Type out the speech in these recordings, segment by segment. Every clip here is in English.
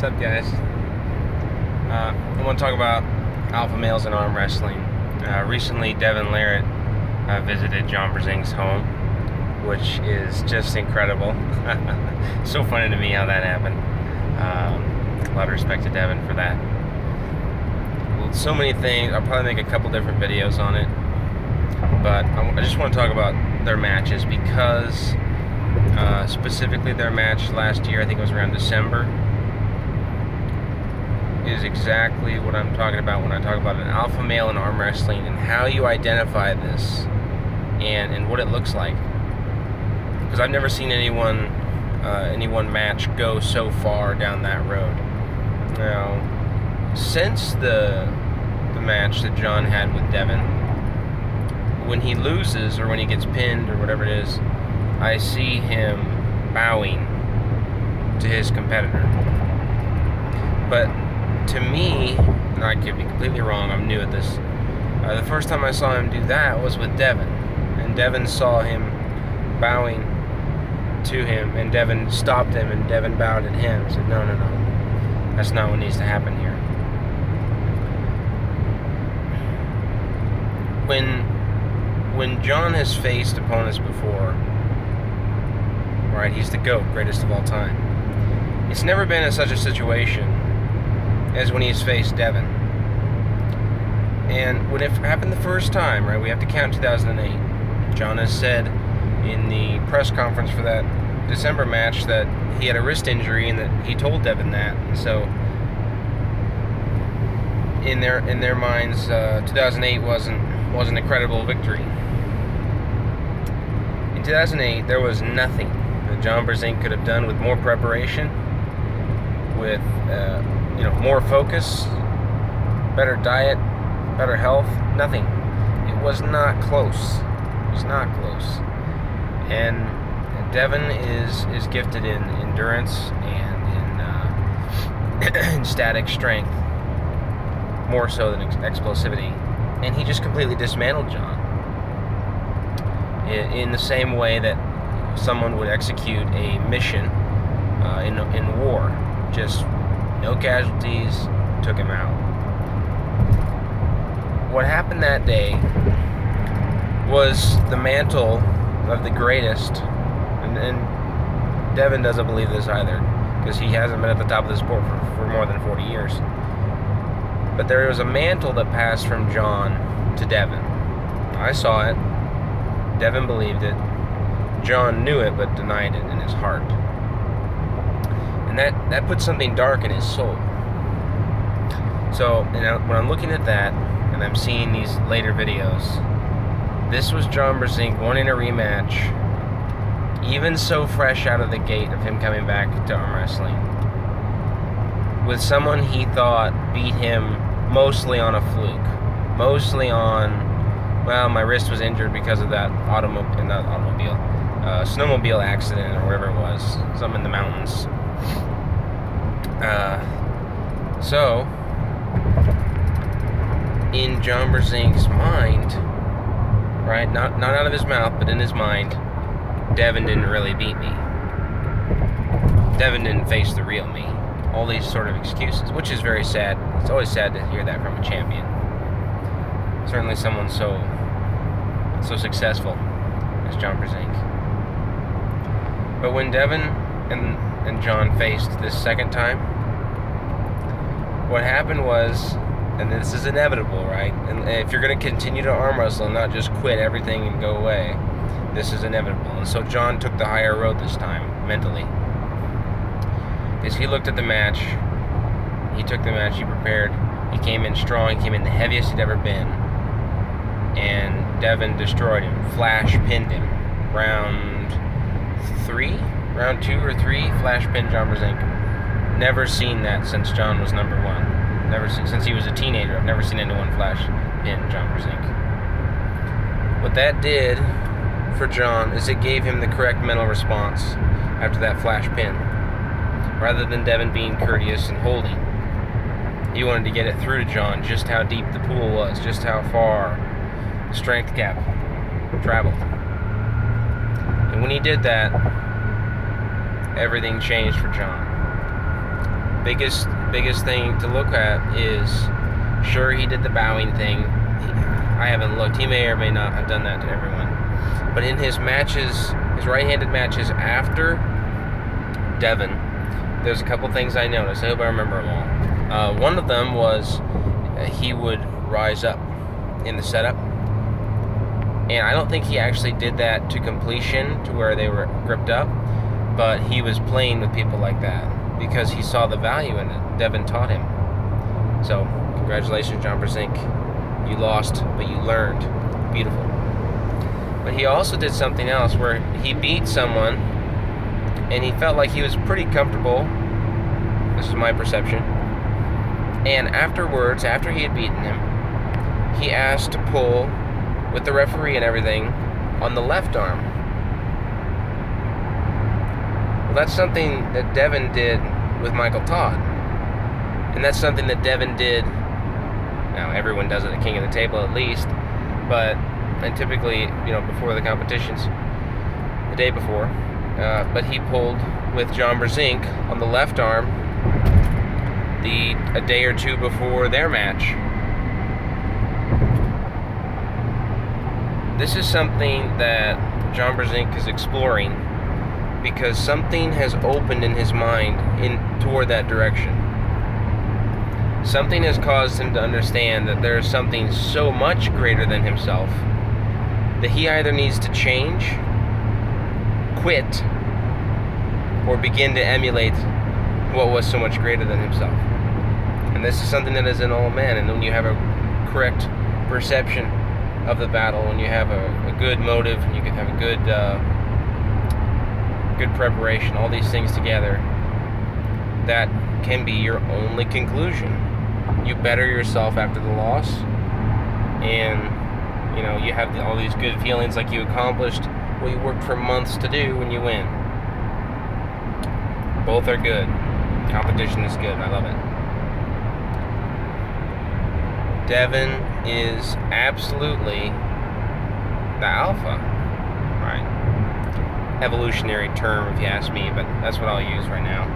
What's up, guys? I want to talk about alpha males in arm wrestling. Recently, Devin Larrett visited John Brzing's home, which is just incredible. So funny to me how that happened. A lot of respect to Devin for that. Well, so many things. I'll probably make a couple different videos on it, but I just want to talk about their matches because specifically their match last year, I think it was around December, is exactly what I'm talking about when I talk about an alpha male in arm wrestling and how you identify this and what it looks like. Because I've never seen anyone match go so far down that road. Now, since the match that John had with Devin, when he loses or when he gets pinned or whatever it is, I see him bowing to his competitor. But to me, and I could be completely wrong, I'm new at this, the first time I saw him do that was with Devin. And Devin saw him bowing to him, and Devin stopped him, and Devin bowed at him and said, no, that's not what needs to happen here. When John has faced opponents before, right, he's the GOAT, greatest of all time. It's never been in such a situation as when he's faced Devin. And when it happened the first time, right, we have to count 2008. John has said in the press conference for that December match that he had a wrist injury and that he told Devin that. And so in their minds, 2008 wasn't a credible victory. In 2008, there was nothing that John Brzing could have done with more preparation, with more focus, better diet, better health. Nothing. It was not close. It was not close. And Devin is gifted in endurance and in static strength, more so than explosivity. And he just completely dismantled John in the same way that someone would execute a mission in war. Just no casualties, took him out. What happened that day was the mantle of the greatest, and Devin doesn't believe this either, because he hasn't been at the top of the sport for more than 40 years. But there was a mantle that passed from John to Devin. I saw it. Devin believed it. John knew it, but denied it in his heart. And that put something dark in his soul. So, when I'm looking at that, and I'm seeing these later videos, this was John Brzing wanting a rematch, even so fresh out of the gate of him coming back to arm wrestling, with someone he thought beat him mostly on a fluke, mostly on, well, my wrist was injured because of that snowmobile accident or whatever it was, something in the mountains. So, in John Brzing's mind, right, not out of his mouth, but in his mind, Devin didn't really beat me. Devin didn't face the real me. All these sort of excuses, which is very sad. It's always sad to hear that from a champion. Certainly someone so successful as John Brzing. But when Devin and John faced this second time, what happened was, and this is inevitable, right? And if you're going to continue to arm wrestle and not just quit everything and go away, this is inevitable. And so John took the higher road this time, mentally. As he looked at the match, he took the match, he prepared, he came in strong, he came in the heaviest he'd ever been, and Devin destroyed him, flash pinned him. Round 2 or 3, flash pinned John Brzing. Never seen that since John was number 1. Never seen, since he was a teenager, I've never seen anyone flash pin John Brzing. What that did for John is it gave him the correct mental response after that flash pin. Rather than Devin being courteous and holding, he wanted to get it through to John just how deep the pool was, just how far the strength gap traveled. And when he did that, everything changed for John. biggest thing to look at is, sure, he did the bowing thing. I haven't looked. He may or may not have done that to everyone. But in his matches, his right-handed matches after Devin, there's a couple things I noticed. I hope I remember them all. One of them was he would rise up in the setup. And I don't think he actually did that to completion, to where they were gripped up. But he was playing with people like that because he saw the value in it. Devin taught him. So, congratulations, John Brzenk. You lost, but you learned. Beautiful. But he also did something else where he beat someone and he felt like he was pretty comfortable. This is my perception. And afterwards, after he had beaten him, he asked to pull, with the referee and everything, on the left arm. Well, that's something that Devin did with Michael Todd. And that's something that Devin did. Now, everyone does it at King of the Table at least, and typically, before the competitions, the day before. But he pulled with John Brzenk on the left arm a day or two before their match. This is something that John Brzenk is exploring because something has opened in his mind toward that direction. Something has caused him to understand that there is something so much greater than himself that he either needs to change, quit, or begin to emulate what was so much greater than himself. And this is something that is in all men. And when you have a correct perception of the battle, when you have a good motive, and you can have a good preparation, all these things together, that can be your only conclusion. You better yourself after the loss, and you have all these good feelings like you accomplished what you worked for months to do when you win. Both are good. Competition is good. I love it. Devin is absolutely the alpha. Right. Evolutionary term, if you ask me, but that's what I'll use right now.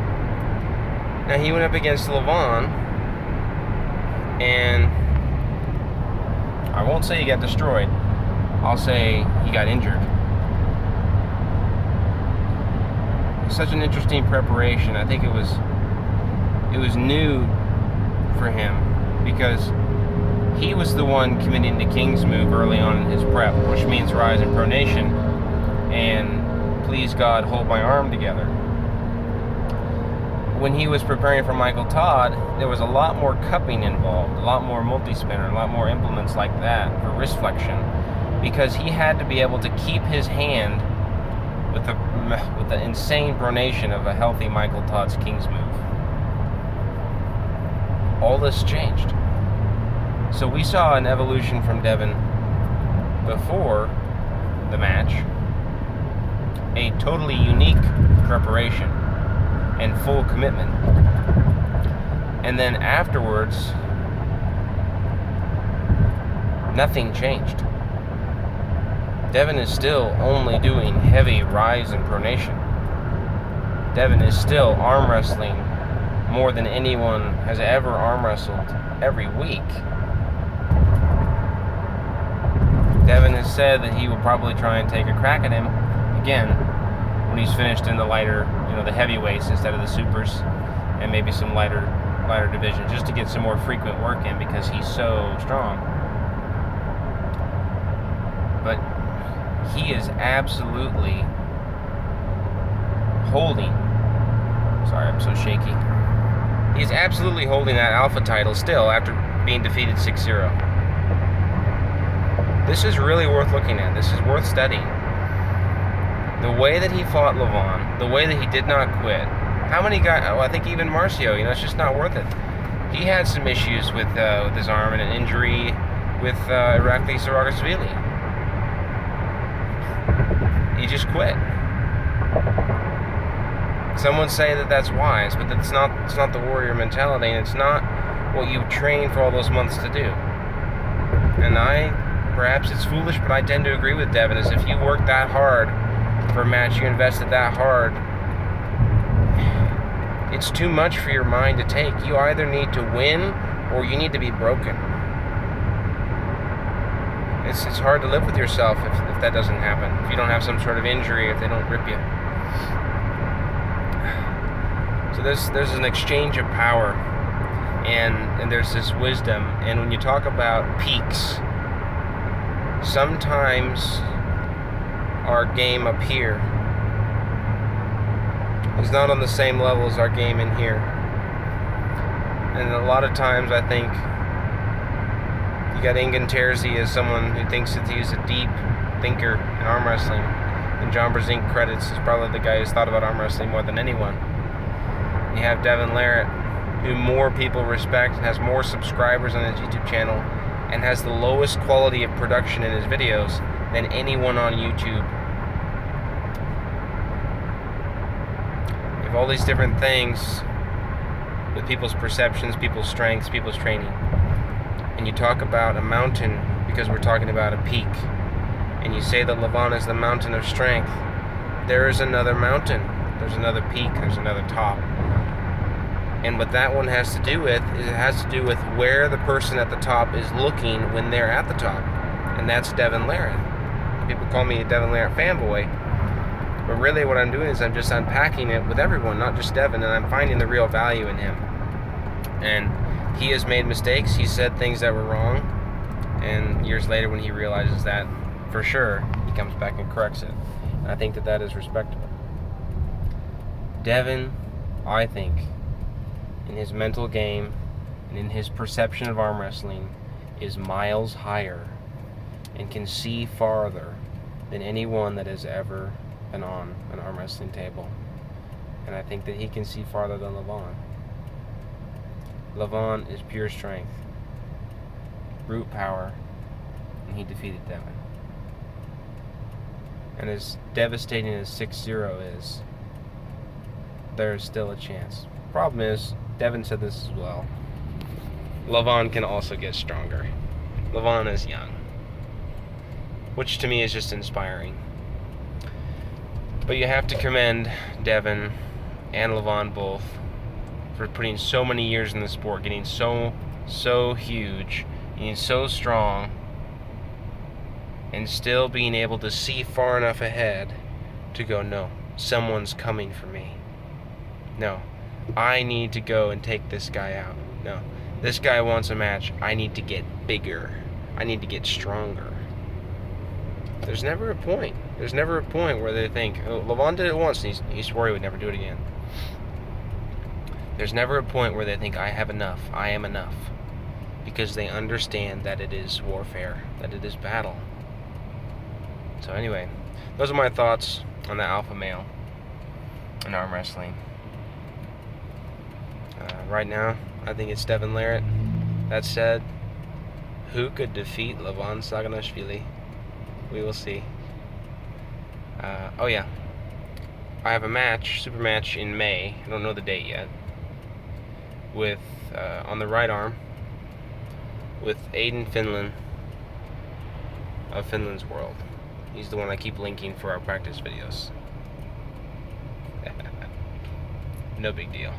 Now, he went up against Levon, and I won't say he got destroyed. I'll say he got injured. Such an interesting preparation. I think it was new for him because he was the one committing the King's move early on in his prep, which means rise in pronation and please God hold my arm together. When he was preparing for Michael Todd, there was a lot more cupping involved, a lot more multi-spinner, a lot more implements like that for wrist flexion, because he had to be able to keep his hand with the insane pronation of a healthy Michael Todd's King's move. All this changed. So we saw an evolution from Devin before the match, a totally unique preparation and full commitment. And then afterwards, nothing changed. Devin is still only doing heavy rise and pronation. Devin is still arm wrestling more than anyone has ever arm wrestled every week. Devin has said that he will probably try and take a crack at him again when he's finished in the lighter, the heavyweights instead of the supers, and maybe some lighter division, just to get some more frequent work in because he's so strong. But he is absolutely holding. Sorry, I'm so shaky. He's absolutely holding that alpha title still after being defeated 6-0. This is really worth looking at. This is worth studying. The way that he fought Levon, the way that he did not quit. How many guys? I think even Marcio. It's just not worth it. He had some issues with his arm and an injury with Irakli Saragasvili. He just quit. Some would say that that's wise, but it's not the warrior mentality, and it's not what you train for all those months to do. And perhaps it's foolish, but I tend to agree with Devin, is if you work that hard for a match, you invested that hard, It's too much for your mind to take. You either need to win or you need to be broken. It's hard to live with yourself if that doesn't happen. If you don't have some sort of injury, if they don't rip you. So there's an exchange of power, and there's this wisdom. And when you talk about peaks, sometimes our game up here is not on the same level as our game in here. And a lot of times I think you got Ingen Terzi as someone who thinks that he's a deep thinker in arm wrestling. And John Brzezinski credits is probably the guy who's thought about arm wrestling more than anyone. You have Devin Larratt, who more people respect, has more subscribers on his YouTube channel, and has the lowest quality of production in his videos than anyone on YouTube. You have all these different things with people's perceptions, people's strengths, people's training. And you talk about a mountain because we're talking about a peak. And you say that Levon is the mountain of strength. There is another mountain. There's another peak. There's another top. And what that one has to do with is it has to do with where the person at the top is looking when they're at the top. And that's Devin Larratt. People call me a Devin Larratt fanboy. But really what I'm doing is I'm just unpacking it with everyone, not just Devin, and I'm finding the real value in him. And he has made mistakes. He said things that were wrong. And years later when he realizes that, for sure, he comes back and corrects it. And I think that that is respectable. Devin, I think, in his mental game and in his perception of arm wrestling, is miles higher and can see farther than anyone that has ever been on an arm wrestling table. And I think that he can see farther than Levon. Levon is pure strength, brute power, and he defeated Devin. And as devastating as 6-0 is, there is still a chance. Problem is, Devin said this as well, Levon can also get stronger. Levon is young, which to me is just inspiring. But you have to commend Devin and Levon both for putting so many years in the sport, getting so huge, getting so strong, and still being able to see far enough ahead to go, no, someone's coming for me. No, I need to go and take this guy out. No, this guy wants a match. I need to get bigger. I need to get stronger. There's never a point. There's never a point where they think, oh, Levon did it once and he swore he would never do it again. There's never a point where they think, I have enough. I am enough. Because they understand that it is warfare, that it is battle. So anyway, those are my thoughts on the alpha male in arm wrestling. Right now, I think it's Devin Larratt. That said, who could defeat Levon Saganashvili? We will see. Oh yeah, I have a match, super match in May. I don't know the date yet. With on the right arm with Aiden Finland of Finland's World. He's the one I keep linking for our practice videos. No big deal.